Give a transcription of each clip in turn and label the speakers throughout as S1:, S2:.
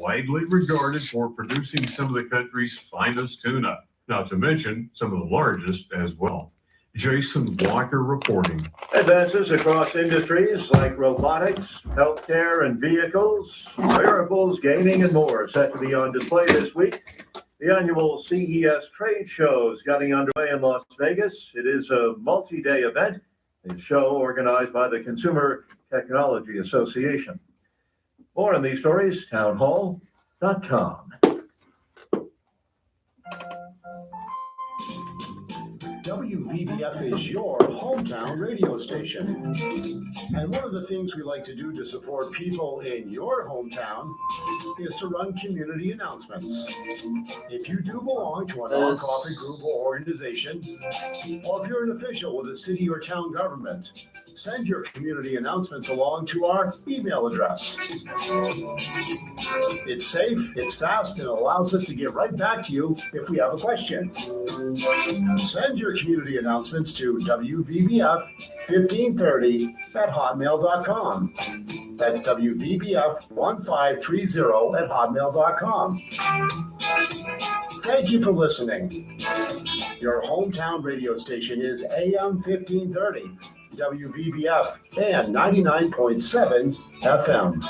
S1: widely regarded for producing some of the country's finest tuna, not to mention some of the largest as well. Jason Walker reporting.
S2: Advances across industries like robotics, healthcare, and vehicles, wearables, gaming, and more set to be on display this week. The annual CES trade show is getting underway in Las Vegas. It is a multi-day event, a show organized by the Consumer Technology Association. More on these stories, townhall.com.
S3: WVBF is your hometown radio station. And one of the things we like to do to support people in your hometown is to run community announcements. If you do belong to a nonprofit group or organization, or if you're an official with a city or town government, send your community announcements along to our email address. It's safe, it's fast, and it allows us to get right back to you if we have a question. Send your community announcements to WVBF1530@hotmail.com. That's WVBF1530@hotmail.com. Thank you for listening. Your hometown radio station is AM 1530, WVBF, and 99.7 FM.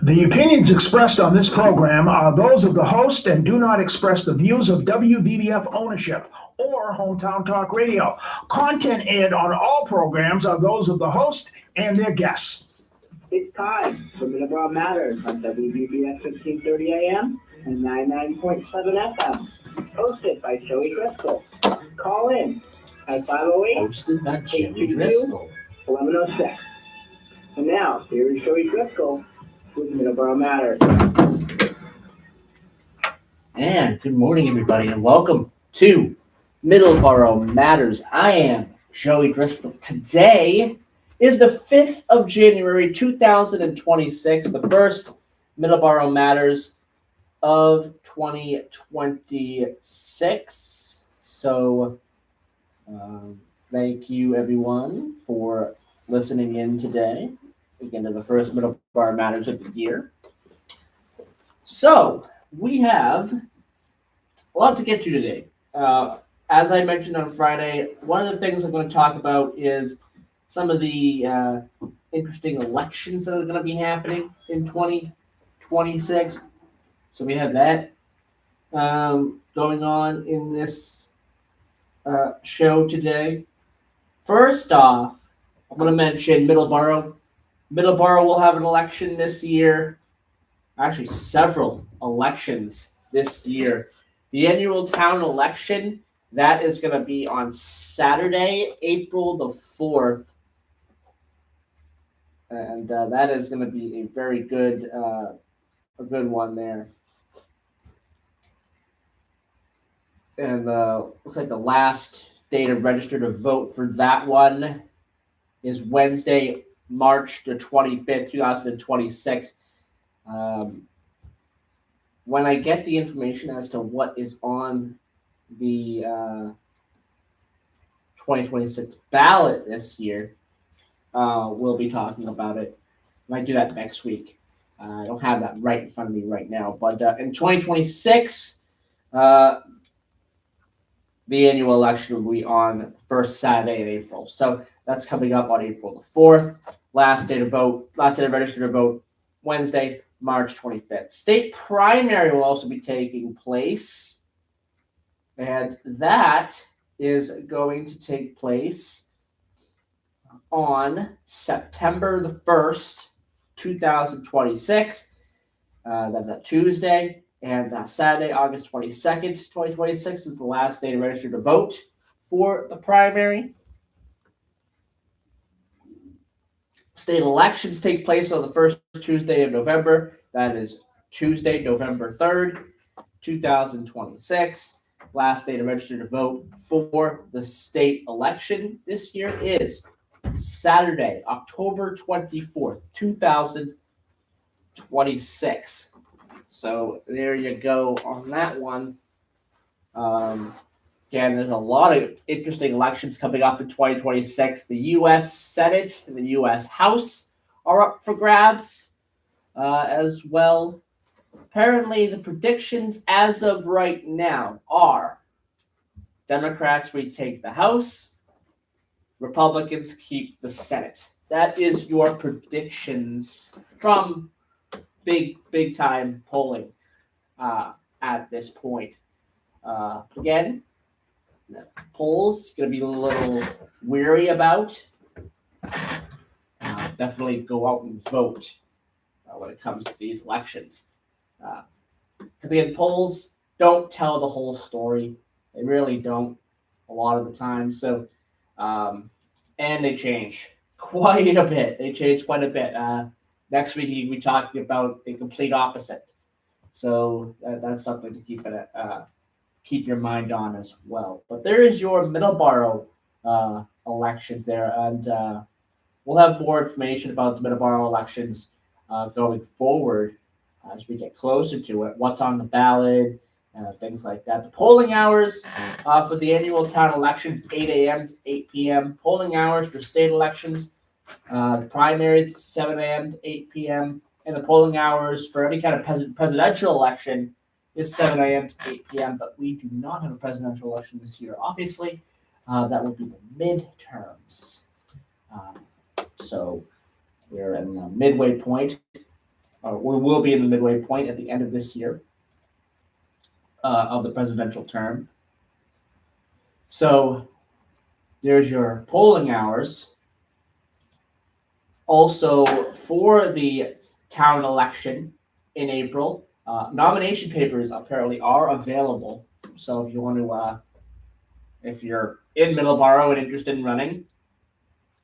S4: The opinions expressed on this program are those of the host and do not express the views of WVBF ownership or Hometown Talk Radio. Content aired on all programs are those of the host and their guests.
S5: It's time for Middleboro Matters on WVBF 1530 AM and 99.7 FM. Hosted by Joey Driscoll. Call in at 508-822-1106. And now, here is Joey Driscoll with Middleboro Matters.
S6: And good morning, everybody, and welcome to Middleboro Matters. I am Joey Driscoll. Today is the 5th of January, 2026, the first Middleboro Matters of 2026. So, thank you, everyone, for listening in today. Again, to the first Middleboro Matters of the year. So, we have a lot to get to today. As I mentioned on Friday, one of the things I'm going to talk about is some of the interesting elections that are going to be happening in 2026. So we have that going on in this show today. First off, I'm going to mention Middleboro. Middleboro will have an election this year. Actually, several elections this year. The annual town election, that is going to be on Saturday, April the 4th. And that is going to be a very good one there. And looks like the last day to register to vote for that one is Wednesday, March the 25th, 2026. When I get the information as to what is on the 2026 ballot this year, we'll be talking about it. I might do that next week. I don't have that right in front of me right now. But in 2026, the annual election will be on the first Saturday in April. So that's coming up on April the 4th. Last day to register to vote, Wednesday, March 25th. State primary will also be taking place. And that is going to take place on September the 1st, 2026. That's a Tuesday. And Saturday, August 22nd, 2026 is the last day to register to vote for the primary. State elections take place on the first Tuesday of November. That is Tuesday, November 3rd, 2026. Last day to register to vote for the state election this year is Saturday, October 24th, 2026. So there you go on that one. Again, there's a lot of interesting elections coming up in 2026. The U.S. Senate and the U.S. House are up for grabs as well. Apparently, the predictions as of right now are Democrats retake the House, Republicans keep the Senate. That is your predictions from big time polling at this point. Again, the polls going to be a little weary about. Definitely go out and vote when it comes to these elections. Because again, polls don't tell the whole story. They really don't a lot of the time. So, and they change quite a bit. They change quite a bit. Next week, we'll be talking about the complete opposite. So that's something to keep your mind on as well. But there is your Middleboro elections there, and we'll have more information about the Middleboro elections going forward as we get closer to it. What's on the ballot, things like that. The polling hours for the annual town elections, 8 a.m. to 8 p.m. Polling hours for state elections, the primaries, 7 a.m. to 8 p.m. And the polling hours for any kind of presidential election is 7 a.m. to 8 p.m. But we do not have a presidential election this year, obviously. That will be the midterms. So we're in the midway point. We will be in the midway point at the end of this year of the presidential term. So there's your polling hours. Also, for the town election in April, nomination papers apparently are available. So if you want to, if you're in Middleboro and interested in running,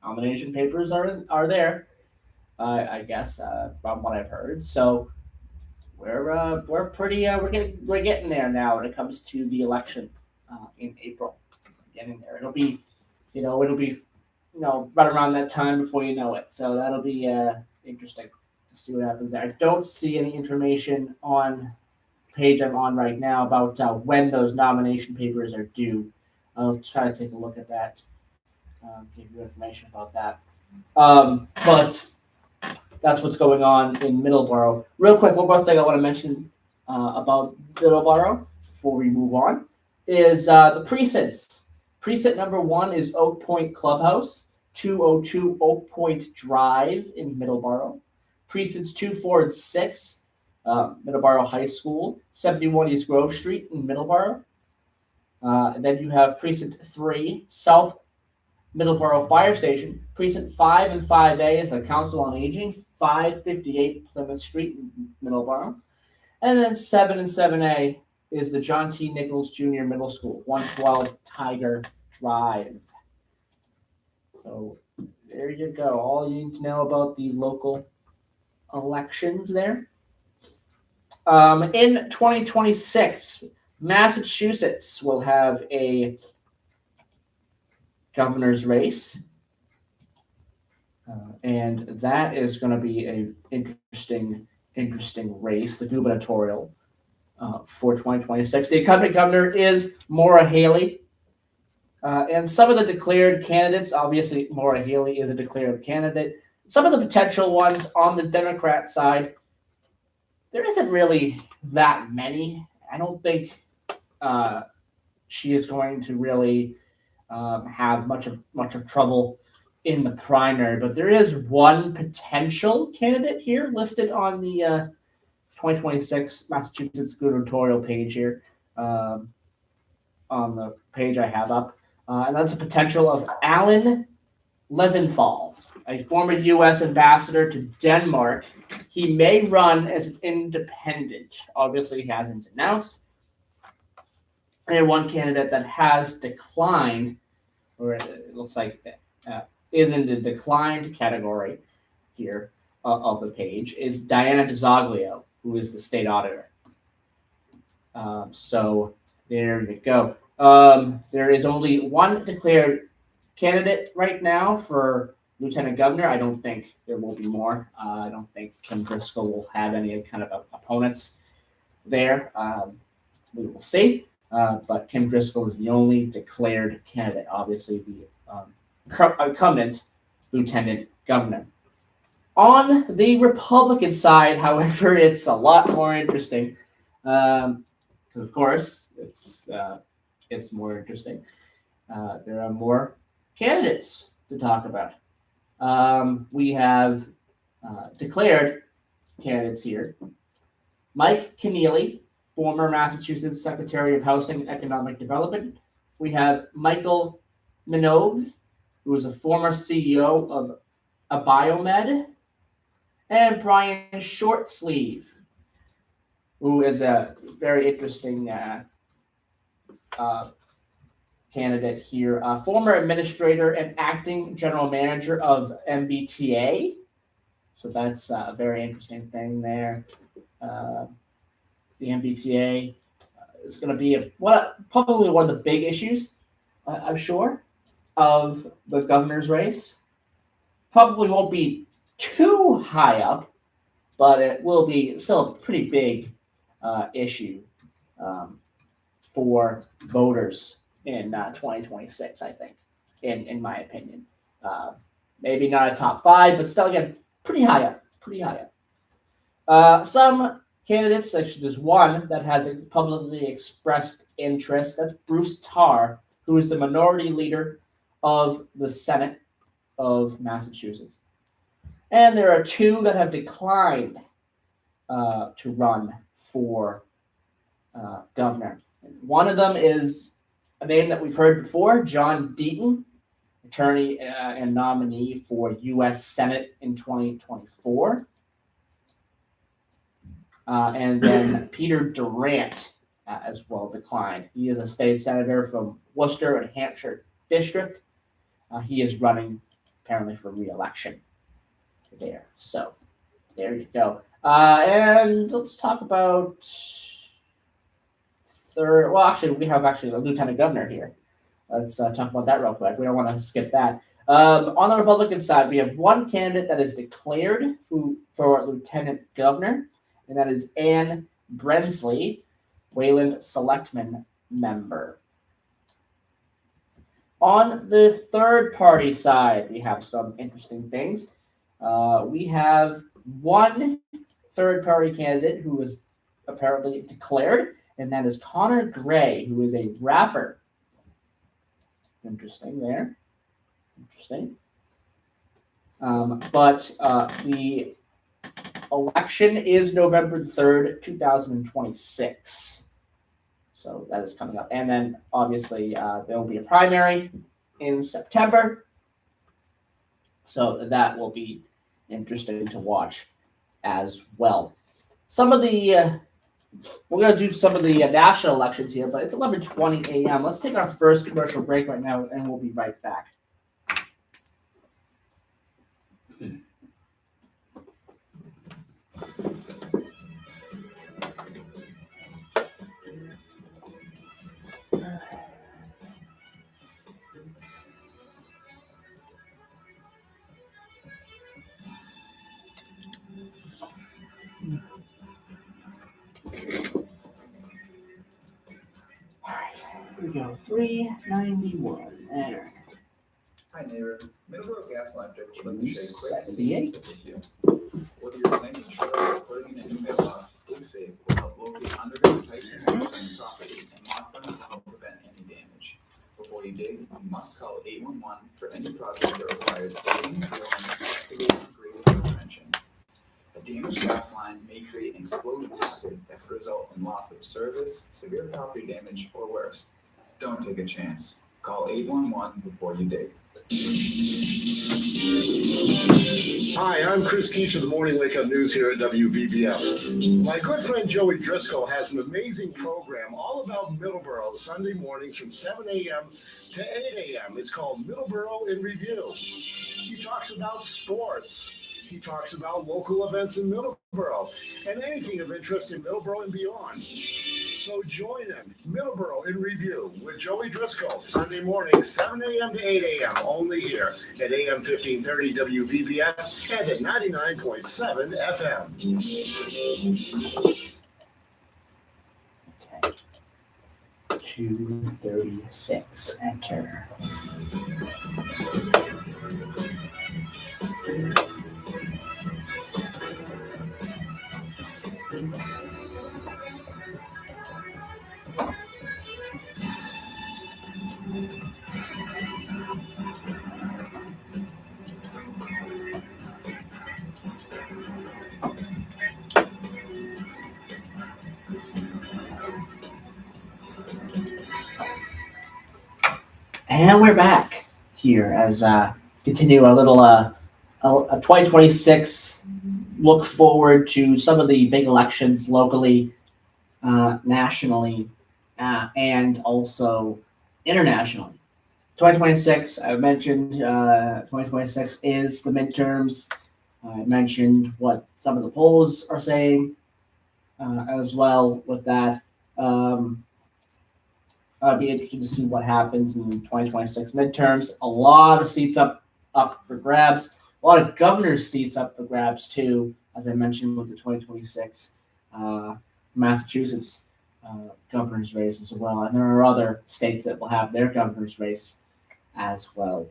S6: nomination papers are there. I guess from what I've heard. So we're getting there now when it comes to the election in April. Getting there. It'll be right around that time before you know it. So that'll be interesting to see what happens there. I don't see any information on the page I'm on right now about when those nomination papers are due. I'll try to take a look at that. Give you information about that. But that's what's going on in Middleboro. Real quick, one more thing I want to mention about Middleboro before we move on is the precincts. Precinct number 1 is Oak Point Clubhouse, 202 Oak Point Drive in Middleboro. Precincts 2, 4, and 6, Middleboro High School, 71 East Grove Street in Middleboro. And then you have Precinct 3, South Middleboro Fire Station. Precinct 5 and 5A is the Council on Aging, 558 Plymouth Street in Middleboro. And then 7 and 7A is the John T. Nichols Jr. Middle School, 112 Tiger Drive. So there you go. All you need to know about the local elections there. In 2026, Massachusetts will have a governor's race. And that is going to be an interesting race, the gubernatorial for 2026. The incumbent governor is Maura Haley. And some of the declared candidates, obviously Maura Haley is a declared candidate. Some of the potential ones on the Democrat side, there isn't really that many. I don't think she is going to really have much of trouble in the primary, but there is one potential candidate here listed on the 2026 Massachusetts gubernatorial page here, on the page I have up, and that's a potential of Alan Leventhal, a former U.S. ambassador to Denmark. He may run as an independent. Obviously, he hasn't announced. And one candidate that has declined, or it looks like is in the declined category here of the page, is Diana DeZoglio, who is the state auditor. So there you go. There is only one declared candidate right now for lieutenant governor. I don't think there will be more. I don't think Kim Driscoll will have any kind of opponents there. We will see. but Kim Driscoll is the only declared candidate, obviously the incumbent lieutenant governor. On the Republican side, however, it's a lot more interesting. Of course, it's more interesting. There are more candidates to talk about. We have declared candidates here. Mike Keneally, former Massachusetts Secretary of Housing and Economic Development. We have Michael Minogue, who is a former CEO of Biomed, and Brian Shortsleeve, who is a very interesting candidate here. Former administrator and acting general manager of MBTA. So that's a very interesting thing there. The MBTA is going to be probably one of the big issues, I'm sure, of the governor's race. Probably won't be too high up, but it will be still a pretty big issue for voters in 2026, I think, in my opinion. Maybe not a top 5, but still, again, pretty high up. Some candidates, actually there's one that has publicly expressed interest. That's Bruce Tarr, who is the minority leader of the Senate of Massachusetts. And there are 2 that have declined to run for governor. One of them is a name that we've heard before, John Deaton, attorney and nominee for U.S. Senate in 2024. And then Peter Durant as well declined. He is a state senator from Worcester and Hampshire District. He is running apparently for re-election there. So there you go. And let's talk about third. Well, actually, we have a lieutenant governor here. Let's talk about that real quick. We don't want to skip that. On the Republican side, we have one candidate that is declared for lieutenant governor, and that is Ann Brensley, Wayland Selectman member. On the third party side, we have some interesting things. We have one third party candidate who is apparently declared, and that is Connor Gray, who is a rapper. Interesting there. Interesting. But the election is November 3rd, 2026. So that is coming up. And then obviously there will be a primary in September. So that will be interesting to watch as well. Some of the we're going to do some of the national elections here, but it's 11:20 a.m. Let's take our first commercial break right now, and we'll be right back. Here we go, 391. There.
S7: Hi neighbor, Middleboro Gas and Electric would like to share a quick
S6: 78.
S7: tip with you. Whether you're planning a trailer or putting in a new mailbox, DigSafe will help locate underground pipes and hoses on your property and lock them to help prevent any damage. Before you dig, you must call 811 for any project that requires digging, drilling, excavating, grading, or prevention. A damaged gas line may create an explosion hazard that could result in loss of service, severe property damage, or worse. Don't take a chance. Call 811 before you dig.
S3: Hi, I'm Chris Keach of the Morning Wake Up News here at WVBF. My good friend Joey Driscoll has an amazing program all about Middleboro Sunday mornings from 7 a.m. to 8 a.m. It's called Middleboro in Review. He talks about sports. He talks about local events in Middleboro and anything of interest in Middleboro and beyond. So join him, Middleboro in Review with Joey Driscoll, Sunday morning, 7 a.m. to 8 a.m. only here at AM 1530 WVBF and at 99.7 FM.
S6: 236. Enter. And we're back here as continue a little a 2026 look forward to some of the big elections locally, nationally, and also internationally. 2026, I mentioned 2026 is the midterms. I mentioned what some of the polls are saying as well with that. I'd be interested to see what happens in 2026 midterms. A lot of seats up for grabs. A lot of governor's seats up for grabs too, as I mentioned with the 2026 Massachusetts governor's race as well. And there are other states that will have their governor's race as well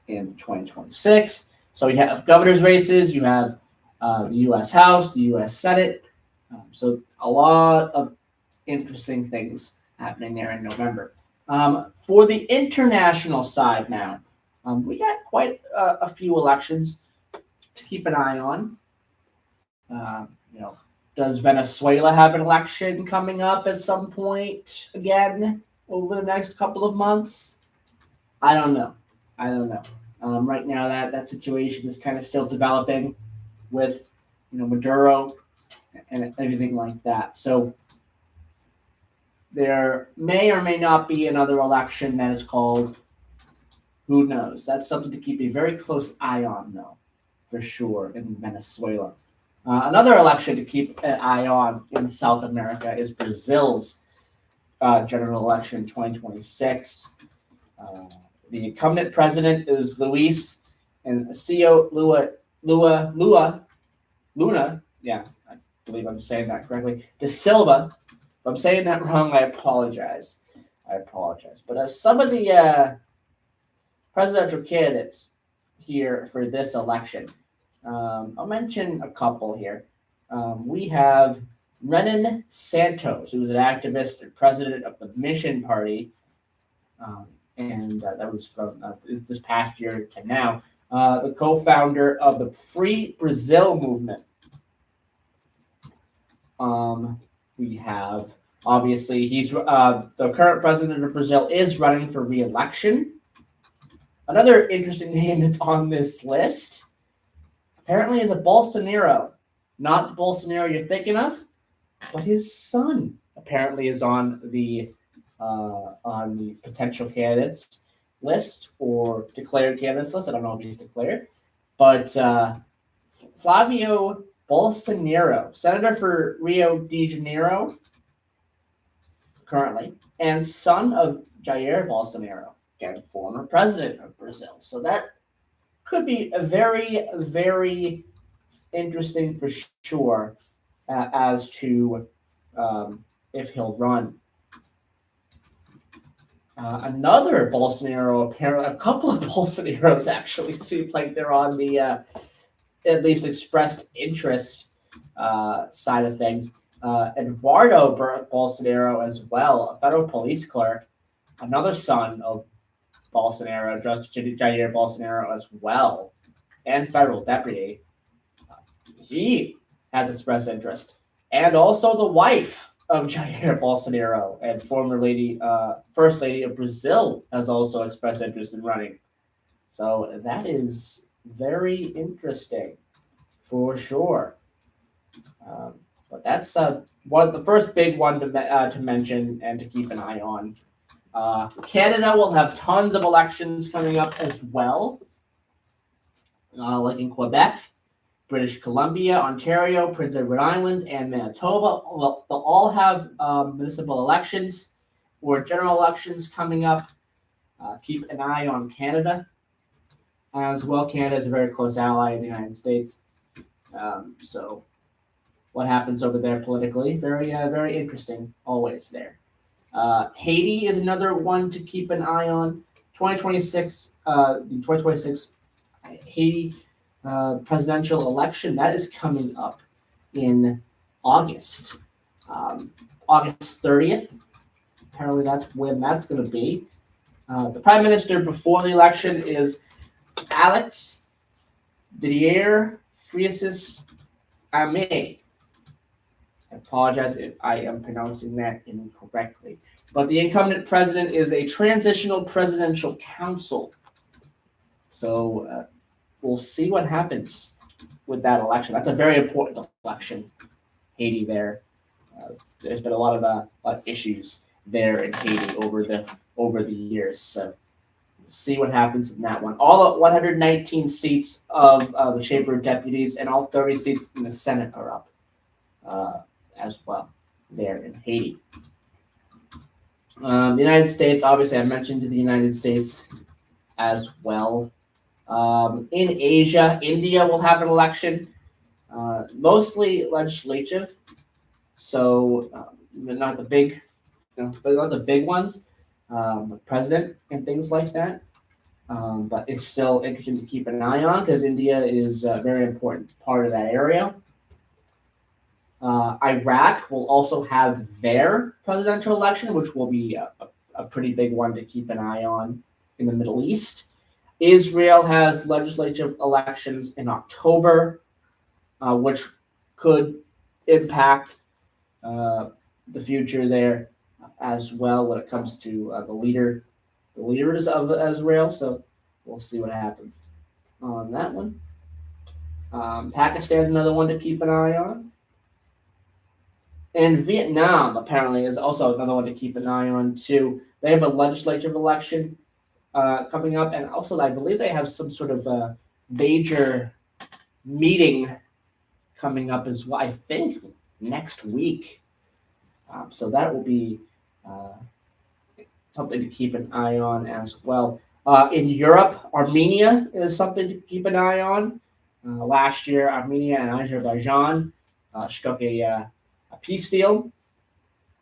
S6: in 2026. So you have governor's races, you have the U.S. House, the U.S. Senate. So a lot of interesting things happening there in November. For the international side now, we got quite a few elections to keep an eye on. Does Venezuela have an election coming up at some point again over the next couple of months? I don't know. Right now, that situation is kind of still developing with Maduro and everything like that. So there may or may not be another election that is called. Who knows? That's something to keep a very close eye on, though, for sure, in Venezuela. Another election to keep an eye on in South America is Brazil's general election in 2026. The incumbent president is Luis Inacio Luna. Yeah, I believe I'm saying that correctly. De Silva. If I'm saying that wrong, I apologize. But some of the presidential candidates here for this election, I'll mention a couple here. We have Renan Santos, who is an activist and president of the Mission Party, and that was from this past year to now. The co-founder of the Free Brazil movement. We have, obviously, he's the current president of Brazil is running for re-election. Another interesting name that's on this list apparently is a Bolsonaro. Not the Bolsonaro you're thinking of, but his son apparently is on the potential candidates list or declared candidates list. I don't know if he's declared, but Flavio Bolsonaro, senator for Rio de Janeiro, currently, and son of Jair Bolsonaro, again, former president of Brazil. So that could be a very, very interesting for sure as to if he'll run. Another Bolsonaro, apparently, a couple of Bolsonaros actually seem like they're on the at least expressed interest side of things. Eduardo Bolsonaro as well, a federal police clerk, another son of Bolsonaro, Jair Bolsonaro as well, and federal deputy. He has expressed interest. And also the wife of Jair Bolsonaro and former First Lady of Brazil has also expressed interest in running. So that is very interesting for sure. But that's the first big one to mention and to keep an eye on. Canada will have tons of elections coming up as well, like in Quebec, British Columbia, Ontario, Prince Edward Island, and Manitoba. They'll all have municipal elections or general elections coming up. Keep an eye on Canada as well. Canada is a very close ally of the United States. So what happens over there politically, very, very interesting always there. Haiti is another one to keep an eye on. 2026, the 2026 Haiti presidential election, that is coming up in August. August 30th. Apparently, that's when that's going to be. The prime minister before the election is Alex Didier Friasis Ame. I apologize if I am pronouncing that incorrectly. But the incumbent president is a transitional presidential council. So we'll see what happens with that election. That's a very important election, Haiti there. There's been a lot of issues there in Haiti over the years. So we'll see what happens in that one. All 119 seats of the Chamber of Deputies and all 30 seats in the Senate are up as well there in Haiti. The United States, obviously, I mentioned the United States as well. In Asia, India will have an election, mostly legislative. So not the big, but not the big ones, president and things like that. But it's still interesting to keep an eye on because India is a very important part of that area. Iraq will also have their presidential election, which will be a pretty big one to keep an eye on in the Middle East. Israel has legislative elections in October, which could impact the future there as well when it comes to the leaders of Israel. So we'll see what happens on that one. Pakistan's another one to keep an eye on. And Vietnam apparently is also another one to keep an eye on too. They have a legislative election coming up, and also I believe they have some sort of major meeting coming up as well. I think next week. So that will be something to keep an eye on as well. In Europe, Armenia is something to keep an eye on. Last year, Armenia and Azerbaijan struck a peace deal.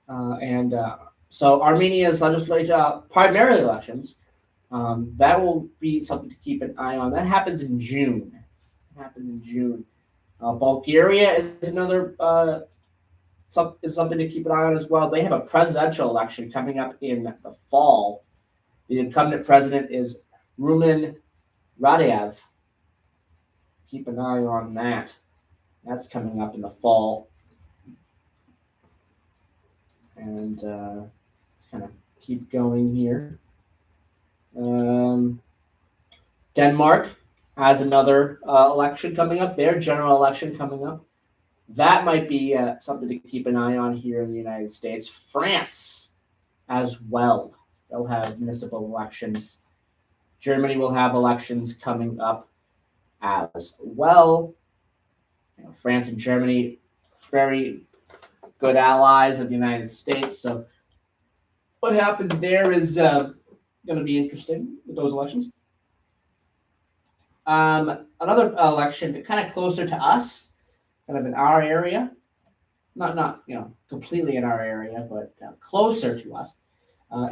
S6: So Armenia's legislature, primary elections, that will be something to keep an eye on. That happens in June. Bulgaria is another is something to keep an eye on as well. They have a presidential election coming up in the fall. The incumbent president is Rumen Radev. Keep an eye on that. That's coming up in the fall. And let's kind of keep going here. Denmark has another election coming up, their general election coming up. That might be something to keep an eye on here in the United States. France as well. They'll have municipal elections. Germany will have elections coming up as well. France and Germany, very good allies of the United States. So what happens there is going to be interesting with those elections. Another election kind of closer to us, kind of in our area, not completely in our area, but closer to us,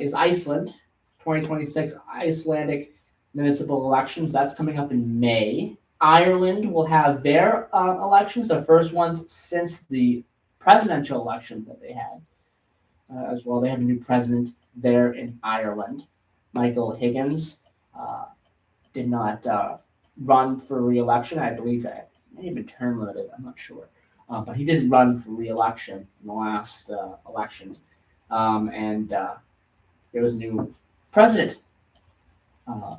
S6: is Iceland. 2026 Icelandic municipal elections. That's coming up in May. Ireland will have their elections, the first ones since the presidential election that they had as well. They have a new president there in Ireland. Michael Higgins did not run for re-election. I believe that may have been term limited. I'm not sure. But he did run for re-election in the last elections. And there was a new president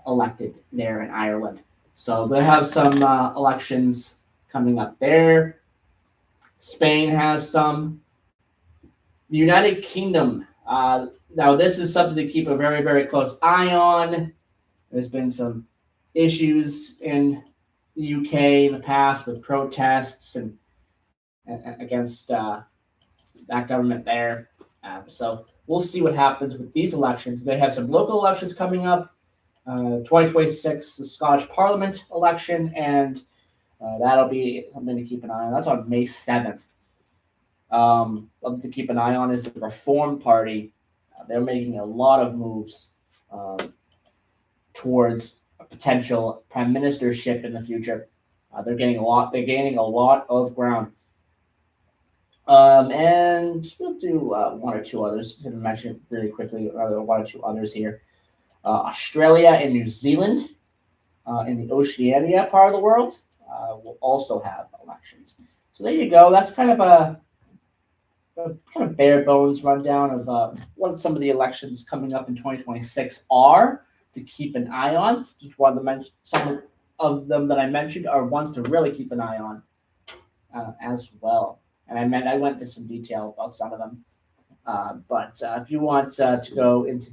S6: elected there in Ireland. So they have some elections coming up there. Spain has some. The United Kingdom. Now, this is something to keep a very, very close eye on. There's been some issues in the UK in the past with protests and against that government there. So we'll see what happens with these elections. They have some local elections coming up. 2026, the Scottish Parliament election, and that'll be something to keep an eye on. That's on May 7th. Something to keep an eye on is the Reform Party They're making a lot of moves towards a potential prime ministership in the future. They're gaining a lot. They're gaining a lot of ground. And we'll do one or two others. I'm going to mention it really quickly. One or two others here. Australia and New Zealand, in the Oceania part of the world, will also have elections. So there you go. That's kind of a kind of bare bones rundown of what some of the elections coming up in 2026 are to keep an eye on. Just wanted to some of them that I mentioned are ones to really keep an eye on as well. And I went into some detail about some of them. But if you want to go into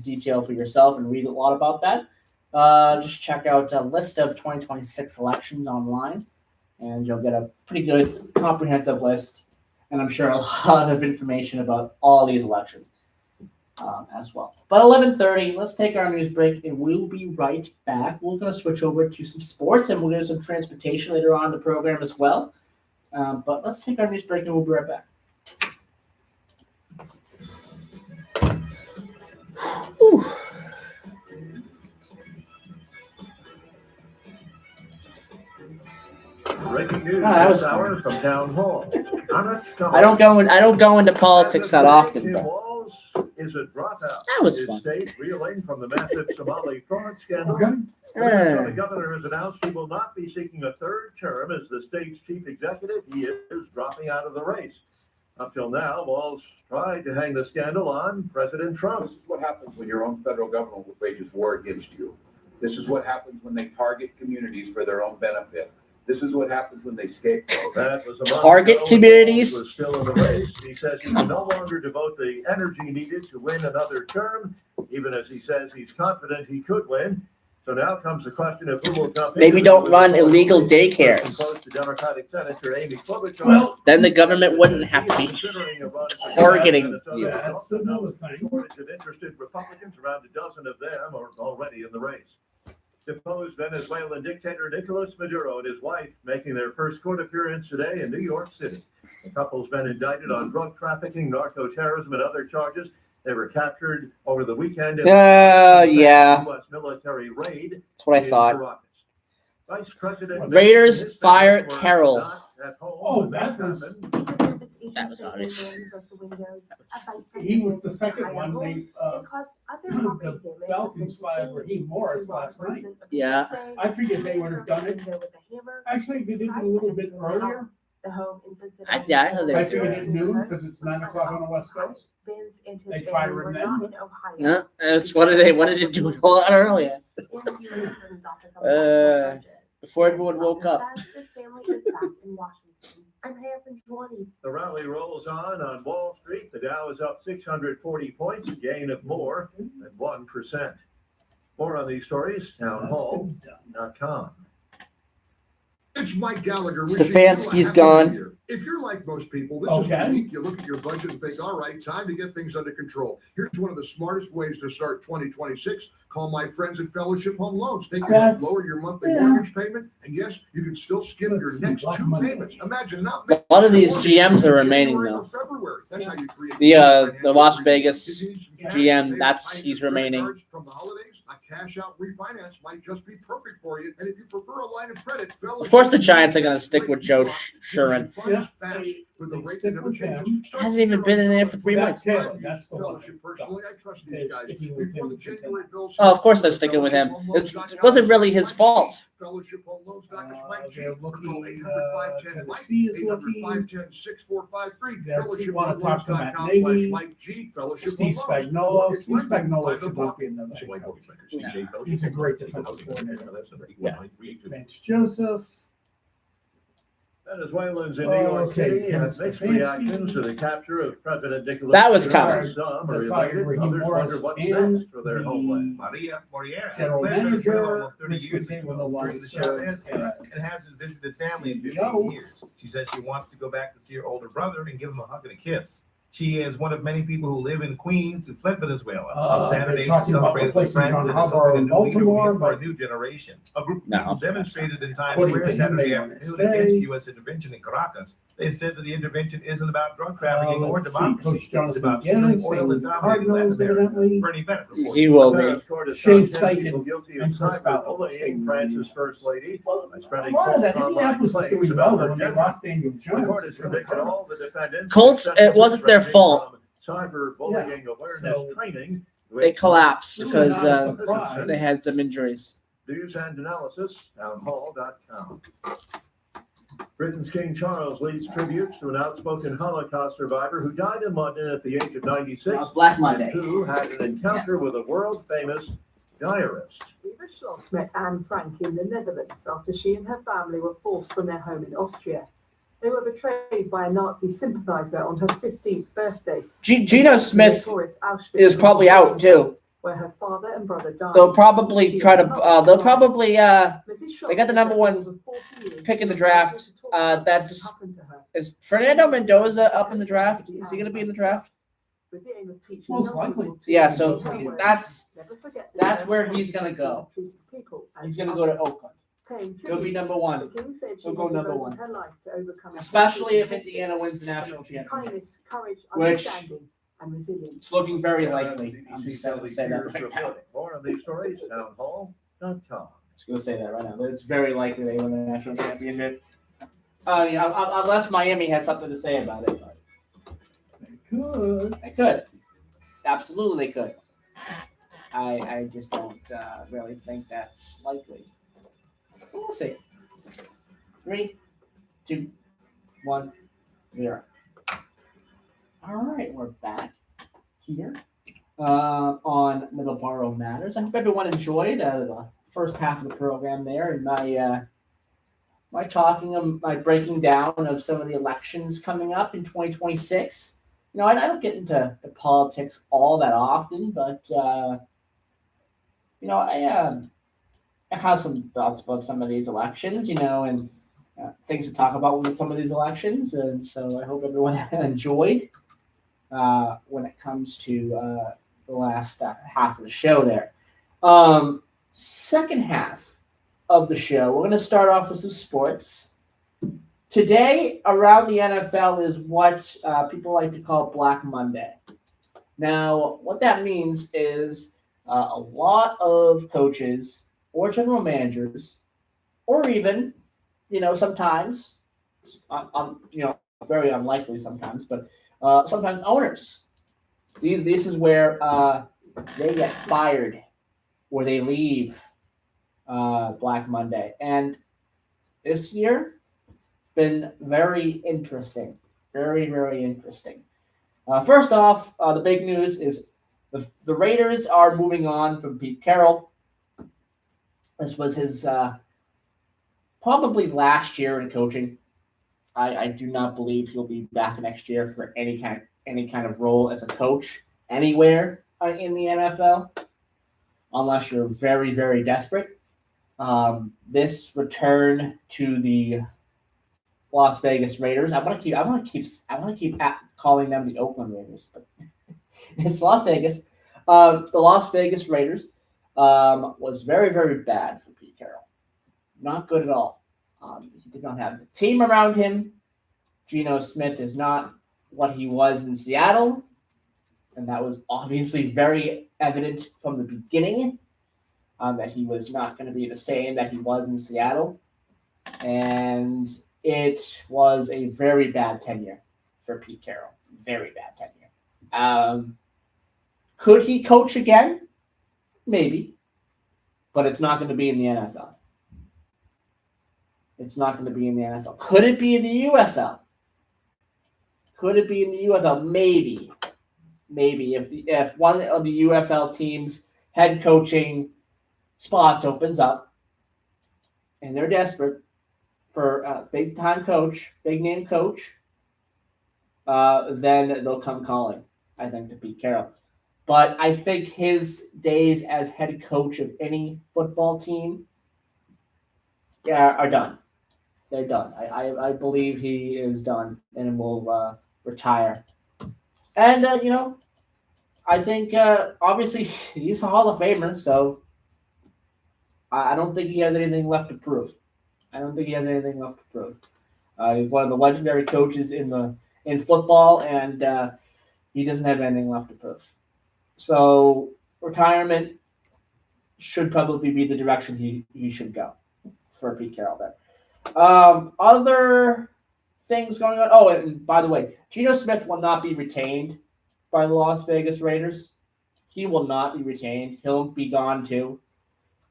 S6: detail for yourself and read a lot about that, just check out a list of 2026 elections online, and you'll get a pretty good comprehensive list. And I'm sure a lot of information about all these elections as well. But 11:30, let's take our news break, and we'll be right back. We're going to switch over to some sports, and we'll do some transportation later on in the program as well. But let's take our news break, and we'll be right back. Whew.
S2: Breaking news
S6: that was
S2: this hour from Town Hall.
S6: I don't go into politics that often, but
S2: Is a dropout.
S6: That was
S2: His
S6: fun.
S2: state reeling from the massive Somali fraud scandal.
S4: Okay.
S2: The governor has announced he will not be seeking a third term as the state's chief executive. He is dropping out of the race. Up till now, Walz tried to hang the scandal on President Trump.
S8: This is what happens when your own federal government wages war against you. This is what happens when they target communities for their own benefit. This is what happens when they scapegoat.
S2: That was a month
S6: Target
S2: ago when
S6: communities?
S2: Walz was still in the race. He says he can no longer devote the energy needed to win another term, even as he says he's confident he could win. So now comes the question of who will come in.
S6: Maybe don't run illegal daycares.
S2: Close to Democratic Senator Amy Klobuchar.
S4: Well,
S6: Then the government wouldn't have to be
S2: Considering a run for
S6: targeting
S2: Minnesota,
S6: you.
S4: That's another thing.
S2: Shortage of interested Republicans, around a dozen of them are already in the race. Deposed Venezuelan dictator Nicolas Maduro and his wife making their first court appearance today in New York City. The couple's been indicted on drug trafficking, narco-terrorism, and other charges. They were captured over the weekend in
S6: yeah.
S2: U.S. military raid.
S6: That's what I
S2: in
S6: thought.
S2: Caracas. Vice President
S6: Raiders
S2: Nixon
S6: fire
S2: were
S6: Carroll.
S2: not at home
S4: Oh,
S2: when
S4: that
S2: this
S4: was-
S2: happened.
S6: That was obvious.
S9: He was the second one. They, the Falcons fired Raheem Morris last night.
S6: Yeah.
S9: I figured they would have done it. Actually, they did it a little bit earlier.
S6: Yeah, I heard they
S9: I
S6: were
S9: figured
S6: doing
S9: at noon because it's 9 o'clock on the West Coast. They fire him then.
S6: Yeah, that's what did they do it a lot earlier? Before everyone woke up.
S2: The rally rolls on Wall Street. The Dow is up 640 points, a gain of more than 1%. More on these stories, townhall.com.
S10: It's Mike Gallagher.
S6: Stefanski's gone.
S10: If you're like most people, this is
S9: Okay.
S10: the week you look at your budget and think, all right, time to get things under control. Here's one of the smartest ways to start 2026. Call my friends at Fellowship Home Loans. They can help
S9: That's-
S10: lower your monthly
S9: yeah.
S10: mortgage payment. And yes, you can still skip your
S9: Let's see,
S10: next
S9: black
S10: 2
S9: money.
S10: payments. Imagine not
S6: A lot of these GMs are remaining
S10: January
S6: though.
S10: or February. That's how you create
S6: The Las Vegas
S10: You need some cash
S6: GM,
S10: to pay
S6: that's
S10: behind
S6: he's
S10: your credit
S6: remaining.
S10: cards From the holidays, a cash out refinance might just be perfect for you. And if you prefer a line of credit,
S6: Of course, the Giants are gonna stick with Joe Shuren.
S9: Yeah.
S10: With a rate
S9: Stick
S10: that never
S9: with
S10: changes.
S9: him.
S10: Start
S6: Hasn't even been in there for 3
S9: Zach
S6: months.
S9: Taylor, that's the one.
S10: Fellowship personally, I trust these
S9: Is
S10: guys.
S9: sticking with
S10: Before
S9: him
S10: the
S9: with him.
S10: January bills.
S6: Oh, of course they're sticking with him. It wasn't really his fault.
S9: They're looking,
S10: Mike,
S9: Tennessee is looking.
S10: 800-510-6453.
S9: They want to talk to Matt Nagy.
S10: Mike G. Fellowship
S9: Steve
S10: Home Loans.
S9: Spagnuolo.
S10: It's
S9: Steve
S10: lending by
S9: Spagnuolo
S10: the
S9: should
S10: book.
S9: not be in the head coach. He's a great defensive coordinator. Vance Joseph.
S2: Venezuelans in New York
S9: Okay,
S2: City have
S9: Kevin
S2: mixed
S9: Stefanski.
S2: reactions to the capture of President Nicolas.
S6: That was
S2: Maduro.
S6: coming.
S2: Some are
S9: They fired
S2: elated,
S9: Raheem
S2: others
S9: Morris
S2: wonder what's
S9: and
S2: next for their homeland.
S7: Maria Moriera.
S9: General
S7: fled Venezuela
S9: manager,
S7: almost 30
S9: Mitch
S7: years
S9: McCain
S7: ago,
S9: will no longer
S7: during the
S9: serve
S7: Chavez era, and hasn't visited family in 15
S9: CEO.
S7: years. She says she wants to go back to see her older brother and give him a hug and a kiss. She is one of many people who live in Queens who fled Venezuela. On Saturday,
S9: they're
S7: she
S9: talking about
S7: celebrated with
S9: replacing
S7: friends
S9: John
S7: and is
S9: Harbaugh
S7: hoping a
S9: in
S7: new leader will
S9: Baltimore,
S7: be for a
S9: but-
S7: new generation. A group of
S6: No.
S7: people demonstrated in Times
S9: According
S7: Square
S9: to him,
S7: Saturday
S9: they want to
S7: afternoon
S9: stay.
S7: against U.S. intervention in Caracas.
S11: They said that the intervention isn't about drug trafficking or
S9: Let's see,
S11: democracy.
S9: Coach
S11: It's
S9: Jonathan
S11: about
S9: Gannon,
S11: stealing oil and
S9: saying
S11: dominating Latin
S9: Cardinals,
S11: America.
S9: evidently.
S11: Bernie Bennett reports.
S6: He will be.
S2: Paris Court of
S9: Shane
S2: South Ten people
S9: Steichen
S2: guilty of
S9: and Chris Fowler.
S2: cyberbullying France's first lady
S9: Well,
S2: by spreading
S9: a lot of
S2: false
S9: that,
S2: online
S9: Indianapolis was
S2: claims
S9: doing
S2: about
S9: well
S2: her
S9: when they
S2: gender.
S9: lost Daniel
S2: The court
S9: Jones.
S2: has convicted all the defendants.
S6: Colts, it wasn't their
S2: ranging
S6: fault.
S2: from cyberbullying awareness
S9: So,
S2: training.
S6: They collapsed because
S9: Not a surprise.
S6: they had some injuries.
S2: News and analysis, townhall.com. Britain's King Charles leads tributes to an outspoken Holocaust survivor who died in London at the age of 96.
S6: Black Monday.
S2: And who had an encounter with a world-famous diarist.
S12: Eva Schloss met Anne Frank in the Netherlands after she and her family were forced from their home in Austria. They were betrayed by a Nazi sympathizer on her 15th birthday.
S6: Gino Smith is probably out too.
S12: Where her father and brother died.
S6: They'll probably try to. They got the number one pick in the draft. Is Fernando Mendoza up in the draft? Is he going to be in the draft?
S12: With the aim of teaching
S9: Most
S12: young
S9: likely.
S12: people to
S6: Yeah, so
S12: remember
S6: that's
S12: never forget the
S6: that's where
S12: terrible
S6: he's gonna go.
S12: consequences of treating people as
S6: He's going to go to Oakland.
S12: paying
S6: He'll be
S12: tribute.
S6: number one,
S12: The King said she
S6: He'll go
S12: had
S6: number
S12: devoted
S6: one.
S12: her life to overcoming
S6: especially if
S12: conflict,
S6: Indiana wins the national championship.
S12: kindness, courage,
S6: Which-
S12: understanding, and resilience.
S6: It's looking very likely. I'm just going to say that right now.
S2: Reporting. More on these stories, townhall.com.
S6: Just going to say that right now. It's very likely they win the national championship. Unless Miami has something to say about it.
S9: Good.
S6: They could. Absolutely, they could. I just don't really think that's likely. We'll see. 3, 2, 1, 0. All right, we're back here on Middleboro Matters. I hope everyone enjoyed the first half of the program there and my breaking down of some of the elections coming up in 2026. You know, I don't get into the politics all that often, but you know, I have some thoughts about some of these elections. You know, and things to talk about with some of these elections, and so I hope everyone enjoyed when it comes to the last half of the show there. Second half of the show, we're going to start off with some sports. Today, around the NFL is what people like to call Black Monday. Now, what that means is a lot of coaches or general managers, or even, you know, sometimes, you know, very unlikely sometimes, but sometimes owners. This is where they get fired or they leave Black Monday. And this year, been very interesting. Very, very interesting. First off, the big news is the Raiders are moving on from Pete Carroll. This was his probably last year in coaching. I do not believe he'll be back next year for any kind of role as a coach anywhere in the NFL, unless you're very, very desperate. This return to the Las Vegas Raiders. I want to keep calling them the Oakland Raiders, but it's Las Vegas. The Las Vegas Raiders was very, very bad for Pete Carroll. Not good at all. He did not have the team around him. Geno Smith is not what he was in Seattle, and that was obviously very evident from the beginning that he was not going to be the same that he was in Seattle. And it was a very bad tenure for Pete Carroll. Very bad tenure. Could he coach again? Maybe. But it's not going to be in the NFL. It's not going to be in the NFL. Could it be in the UFL? Could it be in the UFL? Maybe. Maybe. If one of the UFL teams' head coaching spots opens up and they're desperate for a big-time coach, big-name coach, then they'll come calling, I think, to Pete Carroll. But I think his days as head coach of any football team are done. They're done. I believe he is done and will retire. And, you know, I think, obviously, he's a Hall of Famer, so I don't think he has anything left to prove. He's one of the legendary coaches in football, and he doesn't have anything left to prove. So retirement should probably be the direction he should go for Pete Carroll there. Other things going on. Oh, and by the way, Geno Smith will not be retained by the Las Vegas Raiders. He will not be retained. He'll be gone too.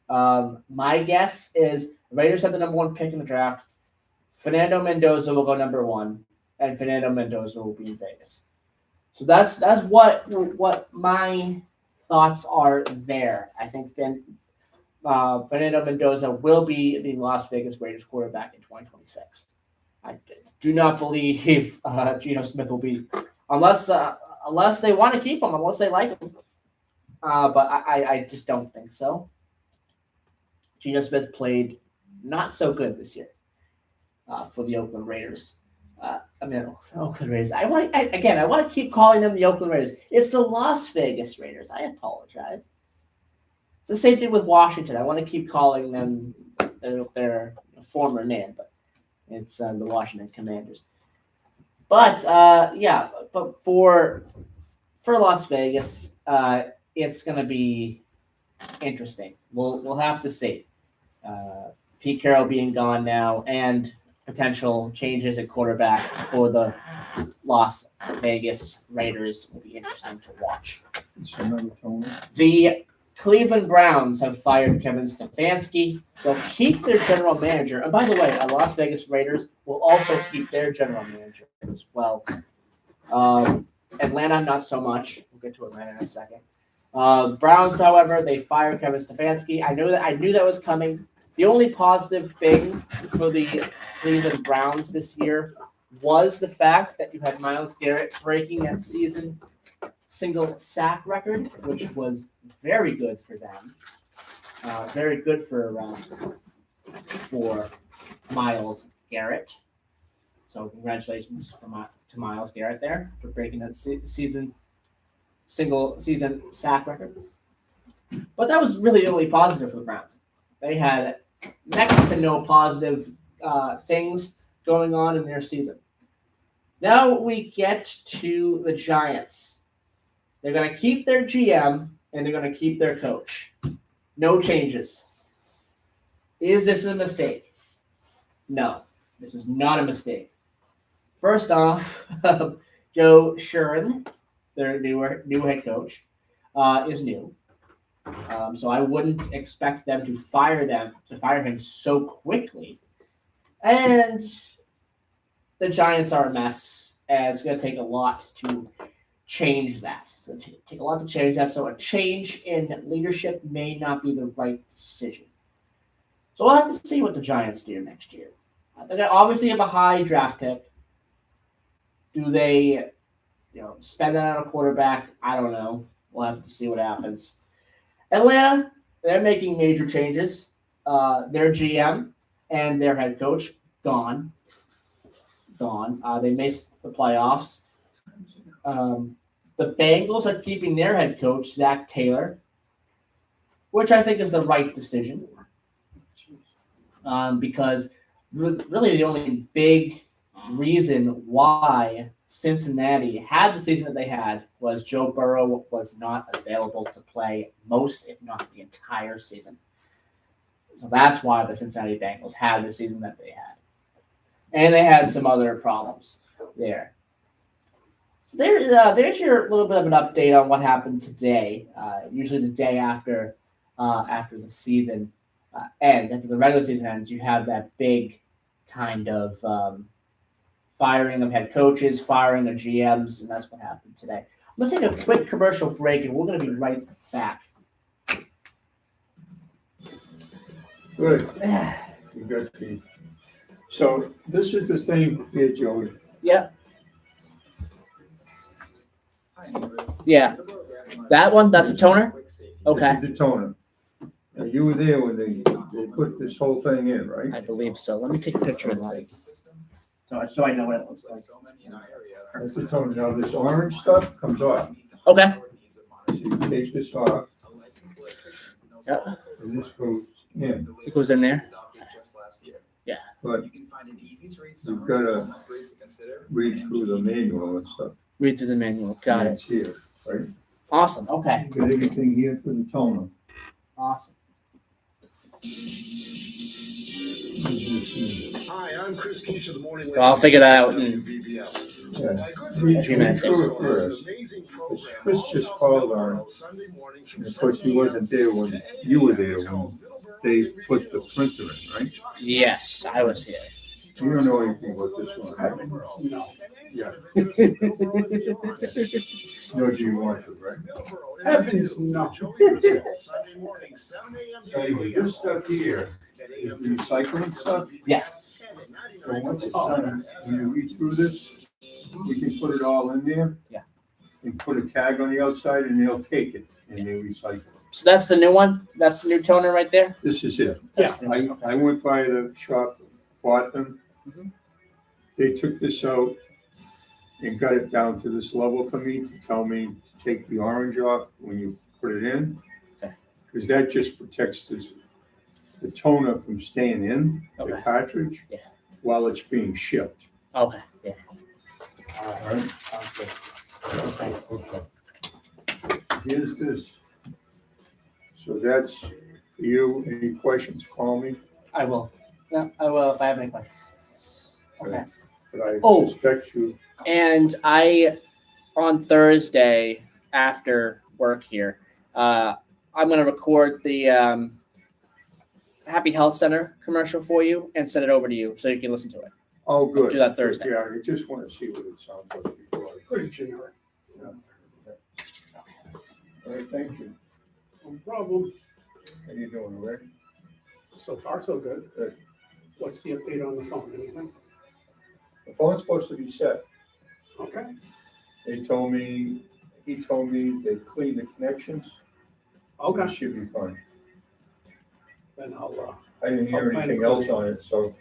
S6: My guess is the Raiders have the number 1 pick in the draft. Fernando Mendoza will go number 1, and Fernando Mendoza will be in Vegas. So that's what my thoughts are there. I think Fernando Mendoza will be the Las Vegas Raiders quarterback in 2026. I do not believe Geno Smith will be, unless they want to keep him, unless they like him. But I just don't think so. Geno Smith played not so good this year for the Oakland Raiders. Oakland Raiders. I want to keep calling them the Oakland Raiders. It's the Las Vegas Raiders. I apologize. It's the same thing with Washington. I want to keep calling them their former name, but it's the Washington Commanders. But but for Las Vegas, it's going to be interesting. We'll have to see. Pete Carroll being gone now, and potential changes at quarterback for the Las Vegas Raiders will be interesting to watch. The Cleveland Browns have fired Kevin Stefanski. They'll keep their general manager. And by the way, the Las Vegas Raiders will also keep their general manager as well. Atlanta, not so much. We'll get to Atlanta in a second. Browns, however, they fired Kevin Stefanski. I knew that was coming. The only positive thing for the Cleveland Browns this year was the fact that you had Myles Garrett breaking that season single sack record, which was very good for them. Very good for Myles Garrett. So congratulations to Myles Garrett there for breaking that single season sack record. But that was really the only positive for the Browns. They had next to no positive things going on in their season. Now we get to the Giants. They're going to keep their GM and they're going to keep their coach. No changes. Is this a mistake? No, this is not a mistake. First off, Joe Shuren, their new head coach, is new. So I wouldn't expect them to fire him so quickly. And the Giants are a mess, and it's going to take a lot to change that. It's going to take a lot to change that. So a change in leadership may not be the right decision. So we'll have to see what the Giants do next year. They're going to obviously have a high draft pick. Do they, spend that on a quarterback? I don't know. We'll have to see what happens. Atlanta, they're making major changes. Their GM and their head coach, gone. They missed the playoffs. The Bengals are keeping their head coach, Zach Taylor, which I think is the right decision. Because really the only big reason why Cincinnati had the season that they had was Joe Burrow was not available to play most, if not the entire season. So that's why the Cincinnati Bengals had the season that they had. And they had some other problems there. So there's your little bit of an update on what happened today. Usually the day after the season ends, after the regular season ends, you have that big kind of firing of head coaches, firing of GMs, and that's what happened today. I'm going to take a quick commercial break, and we're going to be right back.
S13: Good. You got the. So this is the same here, Joey.
S6: Yeah. Yeah. That one, that's a toner? Okay.
S13: This is the toner. Now, you were there when they put this whole thing in, right?
S6: I believe so. Let me take a picture of that. So I know what it looks like.
S13: That's the toner. Now this orange stuff comes off.
S6: Okay.
S13: So you take this off.
S6: Yeah.
S13: And this goes in.
S6: It goes in there. Yeah.
S13: But
S7: easy to read
S13: You've
S7: summary,
S13: gotta
S7: upgrades to consider.
S13: read through the manual and stuff.
S6: Read through the manual. Got
S13: And
S6: it.
S13: It's here, right?
S6: Awesome. Okay.
S13: Got everything here for the toner.
S6: Awesome.
S3: Hi, I'm Chris Keach of the Morning.
S6: So I'll figure that out in
S13: Yeah.
S3: My good
S13: Read
S6: few minutes.
S13: through it
S3: has an
S13: first.
S3: amazing
S13: Because
S3: program
S13: Chris just
S3: all
S13: called
S3: about
S13: on,
S3: Sunday mornings from
S13: and of course he
S3: 7
S13: wasn't there when
S3: 7
S13: you were
S3: a.m.
S13: there,
S3: It's
S13: when
S3: called Middleboro
S13: they
S3: Daily
S13: put the
S3: Radio.
S13: printer in, right?
S6: Yes, I was here.
S13: You don't know anything about this one.
S9: No.
S13: Yeah.
S3: No,
S13: No, do you want to, right?
S9: Heavens, no.
S3: Sunday morning, 7 a.m.
S13: So anyway, this stuff here is recycling stuff.
S6: Yes.
S13: So once it's done, when you read through this, we can put it all in there.
S6: Yeah.
S13: And put a tag on the outside and they'll take it and they recycle it.
S6: So that's the new one. That's the new toner right there.
S13: This is it.
S6: That's
S13: I went by the shop, bought them.
S6: Mhm.
S13: They took this out and got it down to this level for me to tell me to take the orange off when you put it in.
S6: Okay.
S13: Because that just protects the toner from staying in the
S6: Okay.
S13: cartridge
S6: Yeah.
S13: while it's being shipped.
S6: Okay. Yeah.
S13: All right.
S6: Sounds good. Okay.
S13: Here's this. So that's for you. Any questions, call me.
S6: I will. Yeah, I will if I have any questions. Okay.
S13: But I
S6: Oh.
S13: suspect you.
S6: And on Thursday after work here, I'm going to record the Happy Health Center commercial for you and send it over to you so you can listen to it.
S13: Oh, good.
S6: do that Thursday.
S13: Yeah, I just want to see what it sounds like before I.
S9: Pretty generic.
S13: All right, thank you.
S9: No problem.
S13: How you doing, Rick?
S9: So far, so good.
S13: Good.
S9: What's the update on the phone? Anything?
S13: The phone's supposed to be set.
S9: Okay.
S13: He told me they cleaned the connections.
S9: Okay.
S13: It should be fine.
S9: Then I'll,
S13: I didn't hear
S9: I'll plan
S13: anything
S9: to
S13: else
S9: call
S13: on it, so,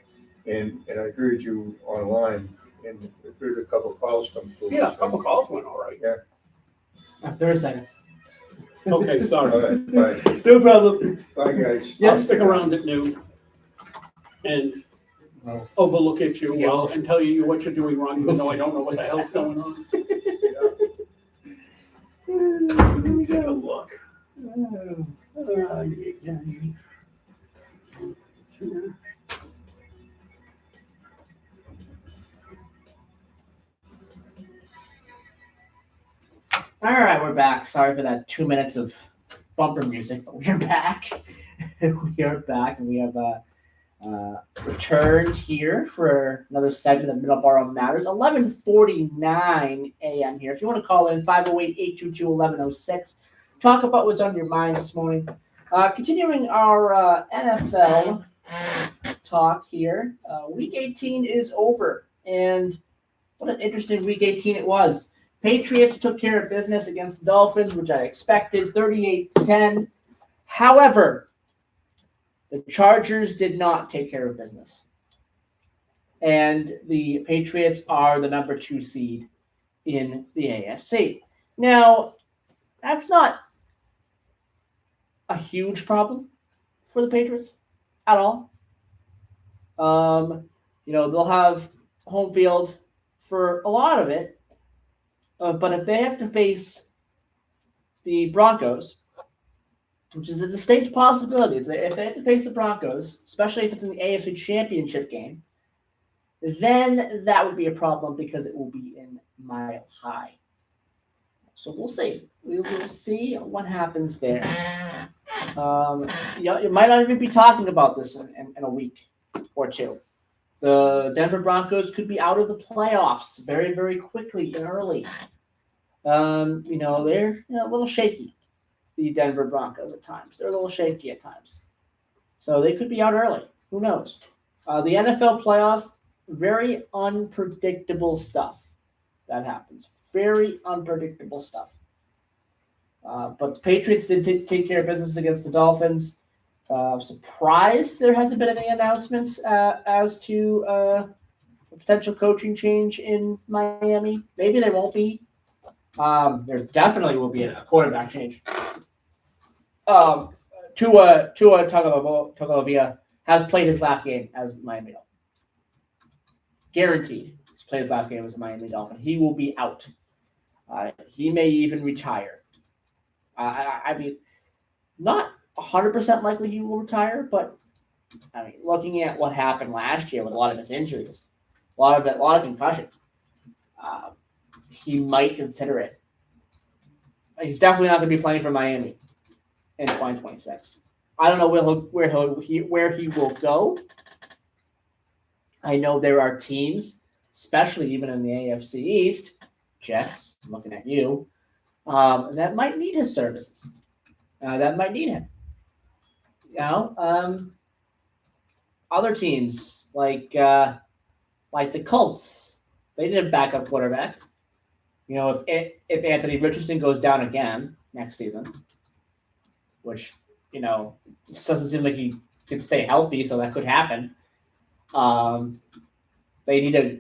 S13: and I heard you online, and I heard a couple calls come through.
S9: yeah, a couple calls went all right.
S6: 30 seconds.
S9: Okay,
S13: All
S9: sorry.
S13: right, bye.
S6: No problem.
S13: Bye, guys.
S9: I'll stick around at noon and overlook at you well and tell you what you're doing wrong, even though I don't know what the hell's going on. Let me take a look.
S6: All right, we're back. Sorry for that 2 minutes of bumper music, but we are back. We are back, and we have returned here for another segment of Middleboro Matters. 11:49 a.m. here. If you want to call in, 508-822-1106. Talk about what's on your mind this morning. Continuing our NFL talk here. Week 18 is over, and what an interesting Week 18 it was. Patriots took care of business against the Dolphins, which I expected, 38-10. However, the Chargers did not take care of business. And the Patriots are the number 2 seed in the AFC. Now, that's not a huge problem for the Patriots at all. They'll have home field for a lot of it. But if they have to face the Broncos, which is a distinct possibility, if they have to face the Broncos, especially if it's in the AFC Championship game, then that would be a problem because it will be in Mile High. So we'll see. We will see what happens there. You might not even be talking about this in a week or two. The Denver Broncos could be out of the playoffs very, very quickly and early. They're a little shaky, the Denver Broncos at times. They're a little shaky at times. So they could be out early. Who knows? The NFL playoffs, very unpredictable stuff that happens. Very unpredictable stuff. But the Patriots did take care of business against the Dolphins. Surprised there hasn't been any announcements as to a potential coaching change in Miami. Maybe there won't be. There definitely will be a quarterback change. Tua Tagovailoa has played his last game as Miami. guaranteed. He's played his last game as a Miami Dolphin. He will be out. He may even retire. I mean, not 100% likely he will retire, but I mean, looking at what happened last year with a lot of his injuries, a lot of concussions, he might consider it. He's definitely not going to be playing for Miami in 2026. I don't know where he will go. I know there are teams, especially even in the AFC East, Jets, I'm looking at you, that might need his services. That might need him. You know, other teams like the Colts, they need a backup quarterback. You know, if Anthony Richardson goes down again next season, which just doesn't seem like he could stay healthy, so that could happen. They need a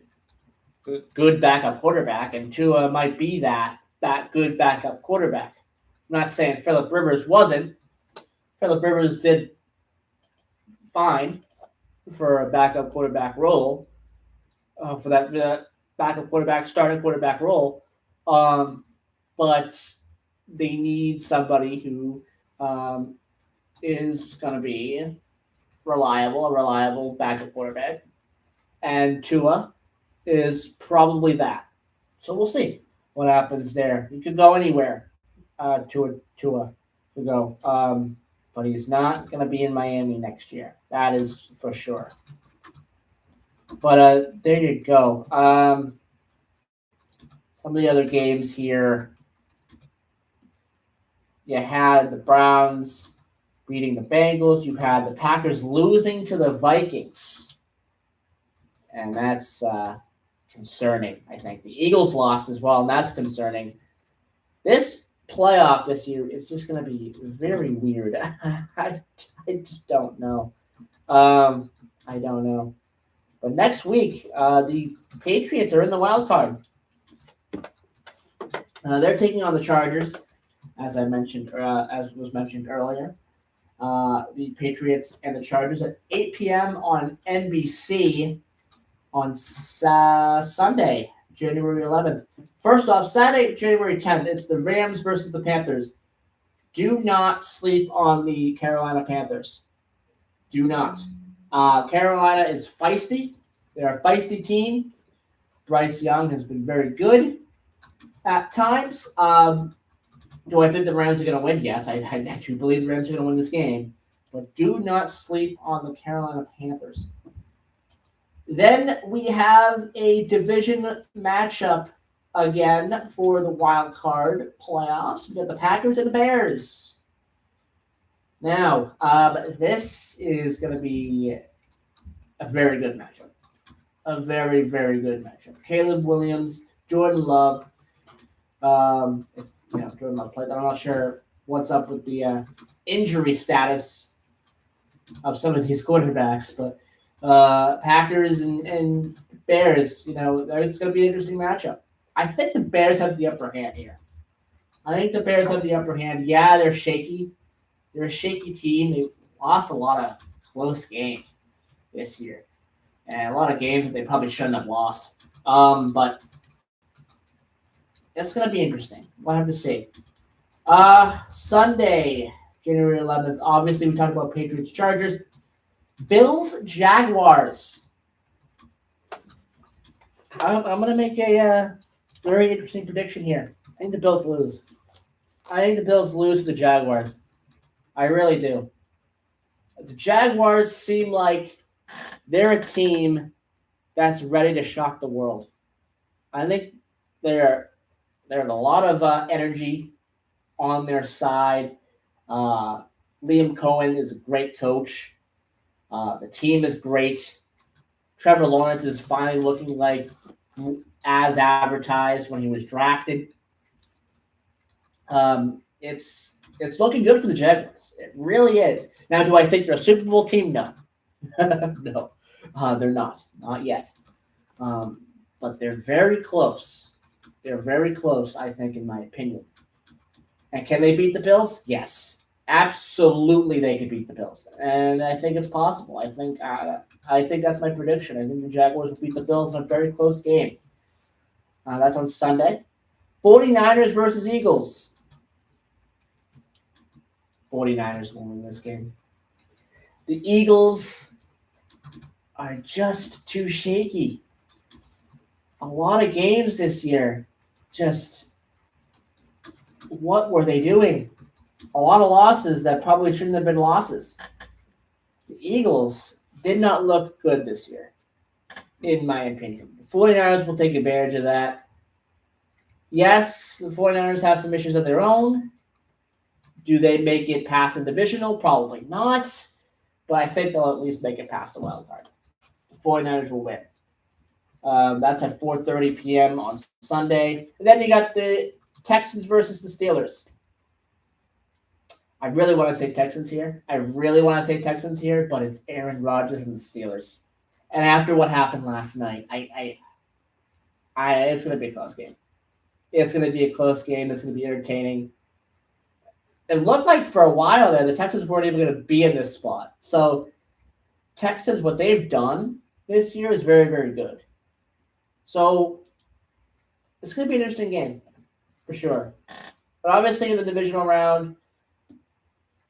S6: good backup quarterback, and Tua might be that good backup quarterback. I'm not saying Phillip Rivers wasn't. Phillip Rivers did fine for a backup quarterback role, for that backup quarterback, starting quarterback role. But they need somebody who is going to be a reliable backup quarterback. And Tua is probably that. So we'll see what happens there. He could go anywhere, Tua to go. But he's not going to be in Miami next year. That is for sure. But there you go. Some of the other games here. You had the Browns beating the Bengals. You had the Packers losing to the Vikings. And that's concerning, I think. The Eagles lost as well, and that's concerning. This playoff this year is just going to be very weird. I just don't know. I don't know. But next week, the Patriots are in the wild card. They're taking on the Chargers, as was mentioned earlier. The Patriots and the Chargers at 8 p.m. on NBC on Sunday, January 11th. First off, Saturday, January 10th, it's the Rams versus the Panthers. Do not sleep on the Carolina Panthers. Do not. Carolina is feisty. They're a feisty team. Bryce Young has been very good at times. Do I think the Rams are going to win? Yes, I do believe the Rams are going to win this game. But do not sleep on the Carolina Panthers. Then we have a division matchup again for the wild card playoffs. We got the Packers and the Bears. Now, this is going to be a very good matchup. A very, very good matchup. Caleb Williams, Jordan Love. Jordan Love played. I'm not sure what's up with the injury status of some of these quarterbacks, but Packers and Bears, it's going to be an interesting matchup. I think the Bears have the upper hand here. Yeah, they're shaky. They're a shaky team. They lost a lot of close games this year, and a lot of games that they probably shouldn't have lost. But it's going to be interesting. We'll have to see. Sunday, January 11th. Obviously, we talked about Patriots, Chargers. Bills, Jaguars. I'm going to make a very interesting prediction here. I think the Bills lose. To the Jaguars. I really do. The Jaguars seem like they're a team that's ready to shock the world. I think they're a lot of energy on their side. Liam Cohen is a great coach. The team is great. Trevor Lawrence is finally looking like as advertised when he was drafted. It's looking good for the Jaguars. It really is. Now, do I think they're a Super Bowl team? No. No. They're not. Not yet. But they're very close. They're very close, I think, in my opinion. And can they beat the Bills? Yes. absolutely they could beat the Bills, and I think it's possible. I think that's my prediction. I think the Jaguars will beat the Bills in a very close game. That's on Sunday. 49ers versus Eagles. 49ers will win this game. The Eagles are just too shaky. A lot of games this year. Just what were they doing? A lot of losses that probably shouldn't have been losses. The Eagles did not look good this year, in my opinion. The 49ers will take advantage of that. Yes, the 49ers have some issues of their own. Do they make it past the divisional? Probably not. But I think they'll at least make it past the wild card. The 49ers will win. That's at 4:30 p.m. on Sunday. And then you got the Texans versus the Steelers. I really want to say Texans here, but it's Aaron Rodgers and the Steelers. And after what happened last night, it's going to be a close game. It's going to be a close game. It's going to be entertaining. It looked like for a while there, the Texans weren't even going to be in this spot. So Texans, what they've done this year is very, very good. So it's going to be an interesting game for sure. But obviously in the divisional round,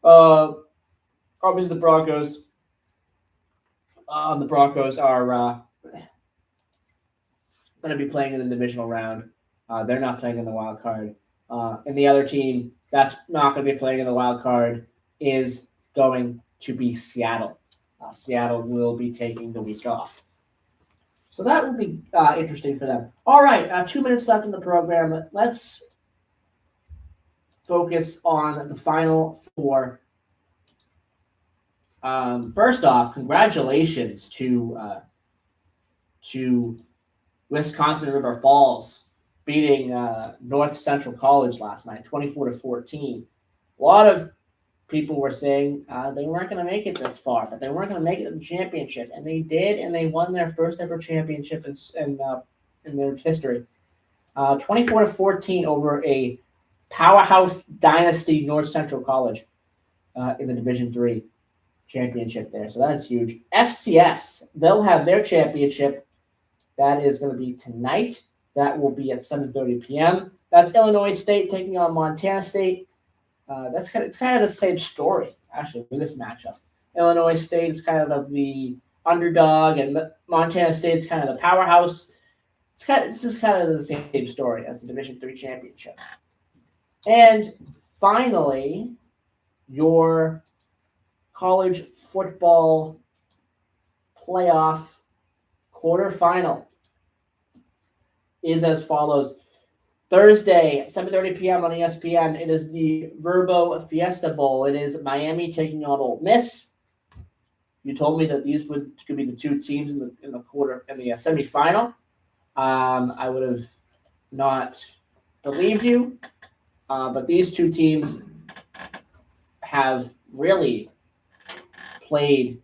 S6: obviously the Broncos are going to be playing in the divisional round. They're not playing in the wild card. And the other team that's not going to be playing in the wild card is going to be Seattle. Seattle will be taking the week off. So that will be interesting for them. All right, 2 minutes left in the program. Let's focus on the Final Four. First off, congratulations to Wisconsin River Falls beating North Central College last night, 24-14. A lot of people were saying they weren't going to make it this far, that they weren't going to make it to the championship, and they did, and they won their first ever championship in their history. 24-14 over a powerhouse dynasty North Central College in the Division III championship there. So that's huge. FCS, they'll have their championship. That is going to be tonight. That will be at 7:30 p.m. That's Illinois State taking on Montana State. It's kind of the same story, actually, for this matchup. Illinois State is kind of the underdog, and Montana State's kind of the powerhouse. This is kind of the same story as the Division III championship. And finally, your college football playoff quarterfinal is as follows. Thursday, 7:30 p.m. on ESPN, it is the Verbo Fiesta Bowl. It is Miami taking on Ole Miss. You told me that these could be the two teams in the semifinal. I would have not believed you, but these two teams have really played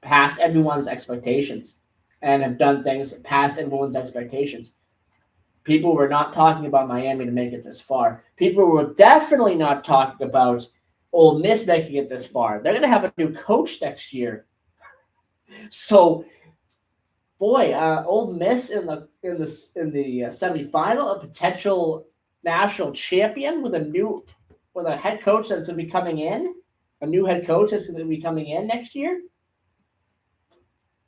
S6: past everyone's expectations and have done things past everyone's expectations. People were not talking about Miami to make it this far. People were definitely not talking about Ole Miss making it this far. They're going to have a new coach next year. So, boy, Ole Miss in the semifinal, a potential national champion with a head coach that's going to be coming in, a new head coach that's going to be coming in next year.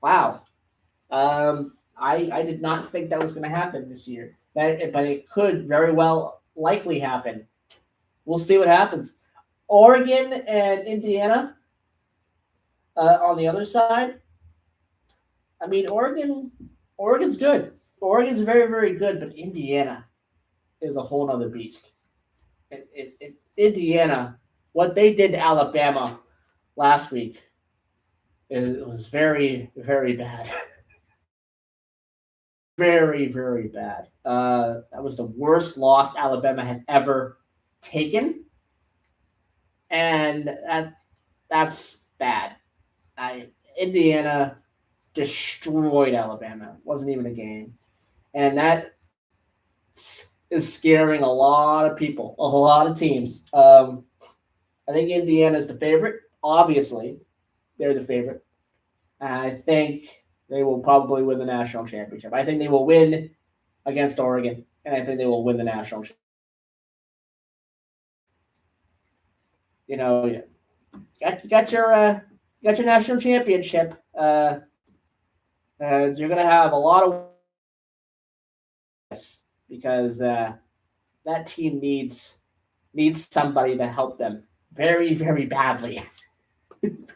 S6: Wow. I did not think that was going to happen this year. But it could very well likely happen. We'll see what happens. Oregon and Indiana on the other side. I mean, Oregon's good. Oregon's very, very good, but Indiana is a whole other beast. Indiana, what they did to Alabama last week, it was very, very bad. Very, very bad. That was the worst loss Alabama had ever taken. And that's bad. Indiana destroyed Alabama. It wasn't even a game. And that is scaring a lot of people, a lot of teams. I think Indiana's the favorite. Obviously, they're the favorite. And I think they will probably win the national championship. I think they will win against Oregon, and I think they will win the national championship. You know, you got your national championship. And you're gonna have a lot of because that team needs somebody to help them very, very badly.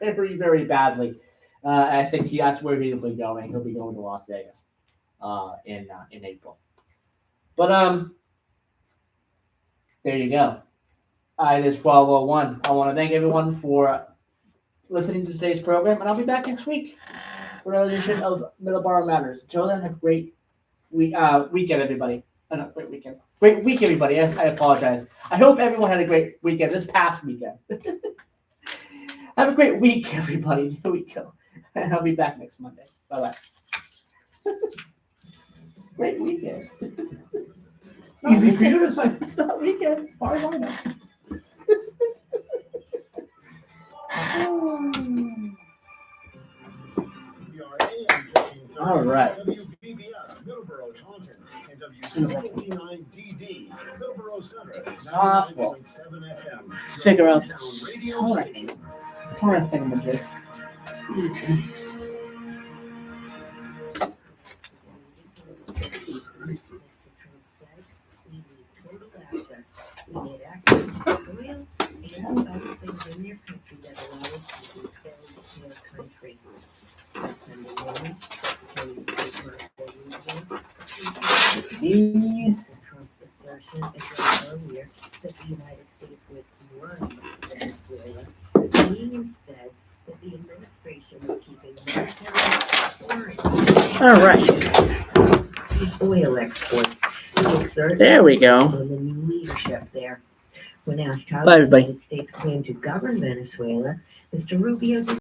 S6: Very, very badly. I think that's where he'll be going. He'll be going to Las Vegas in April. But there you go. It is 12:01. I want to thank everyone for listening to today's program, and I'll be back next week for another edition of Middleboro Matters. Until then, have a great weekend, everybody. No, great weekend. Great week, everybody. I apologize. I hope everyone had a great weekend this past weekend. Have a great week, everybody. Here we go. And I'll be back next Monday. Bye-bye. Great weekend. It's easy for you to say. It's not weekend, as far as I know. All right.
S3: Middleboro, Taunton, and W79DD, Middleboro Center,
S6: Softball.
S3: 99.7 FM.
S6: Figure out this toner thingamajig. All right.
S5: Oil exports.
S6: There we go.
S5: On the new leadership there. When asked how
S6: Bye, everybody.
S5: the United States claimed to govern Venezuela, Mr. Rubio